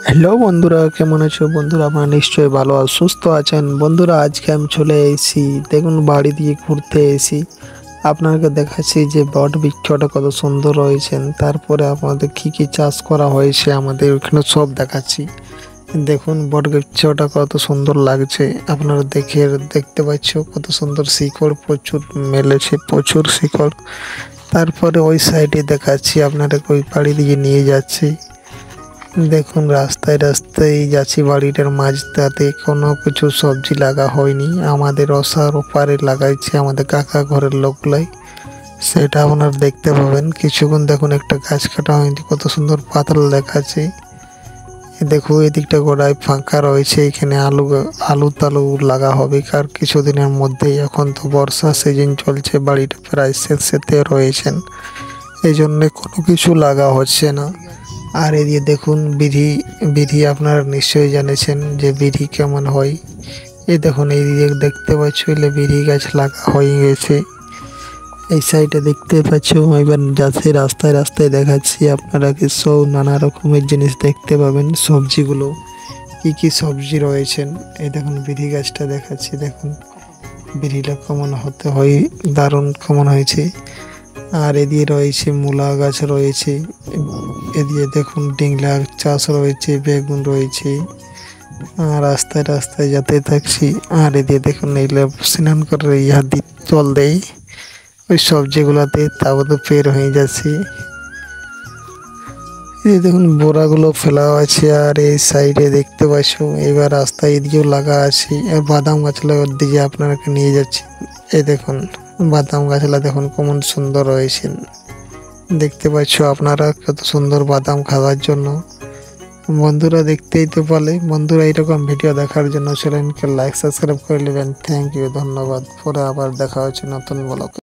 Hello বন্ধুরা, কেমন আছো? বন্ধুরা আপনারা নিশ্চয়ই ভালো আর সুস্থ আছেন। বন্ধুরা আজকে আমি চলে এসেছি, দেখুন বাড়ি দিয়ে ঘুরতে এসেছি। আপনাকে দেখাচ্ছি যে বট বৃক্ষটা কত সুন্দর রয়েছেন, তারপরে আপনাদের কি কি চাষ করা হয়েছে আমাদের ওখানে সব দেখাচ্ছি। দেখুন বট বৃক্ষটা কত সুন্দর লাগছে, আপনারা দেখতে পাচ্ছ কত সুন্দর শিকড় প্রচুর মেলেছে, প্রচুর শিকড়। তারপরে ওই সাইডে দেখাচ্ছি আপনাদের ওই বাড়ি দিয়ে নিয়ে যাচ্ছি। দেখুন রাস্তায় রাস্তায় যাচ্ছি, বাড়িটার মাঝটাতে কোনো কিছু সবজি লাগা হয়নি, আমাদের অসার ওপারে লাগাইছে আমাদের কাকা ঘরের লোকগুলাই। সেটা আপনারা দেখতে পাবেন কিছুক্ষণ। দেখুন একটা গাছ কাটা হয়নি, কত সুন্দর পাতলা দেখাচ্ছে। দেখো এদিকটা গোড়ায় ফাঁকা রয়েছে, এখানে আলু টালু লাগা হবে কার কিছুদিনের মধ্যেই। এখন তো বর্ষা সিজন চলছে, বাড়িটা প্রায় শেষেতে রয়েছেন, এই জন্যে কোনো কিছু লাগা হচ্ছে না। আর এদিকে দেখুন বিড়ি, বিড়ি আপনারা নিশ্চয়ই জানেছেন যে বিড়ি কেমন হয়। এই দেখুন এইদিকে দেখতে পাচ্ছ, এলে বিড়ি গাছ লাগা হয়ে গেছে। এই সাইডে দেখতে পাচ্ছ, এবার যাচ্ছে রাস্তায় রাস্তায় দেখাচ্ছি, আপনারা কি সব নানা রকমের জিনিস দেখতে পাবেন। সবজিগুলো কি কি সবজি রয়েছেন, এই দেখুন বিড়ি গাছটা দেখাচ্ছি। দেখুন বিড়িটা কেমন হতে হয়, দারুণ কেমন হয়েছে। আর এদিকে রয়েছে মূলা গাছ রয়েছে, এদিকে দেখুন ডিংলা চাষ রয়েছে, বেগুন রয়েছে। আর রাস্তায় রাস্তায় যেতে থাকছি। আর এদিকে দেখুন এইগুলো স্নান করে ইহাদি জল দেয় ওই সবজিগুলাতে, তারপর তো বের হয়ে যাচ্ছে। এই দেখুন বোরাগুলো ফেলা আছে। আর এই সাইডে দেখতে পাচ্ছ এবার রাস্তায় এদিকেও লাগা আছে, আর বাদাম গাছগুলোর দিকে আপনাকে নিয়ে যাচ্ছি। এই দেখুন বাদাম গাছগুলা দেখুন কেমন সুন্দর রয়েছে, দেখতে পাচ্ছ আপনারা কত সুন্দর বাদাম খাওয়ার জন্য। বন্ধুরা দেখতেই তো পারে। বন্ধুরা এইরকম ভিডিও দেখার জন্য চ্যানেলকে লাইক সাবস্ক্রাইব করে নেবেন। থ্যাংক ইউ, ধন্যবাদ। পরে আবার দেখা হচ্ছে নতুন ব্লগে।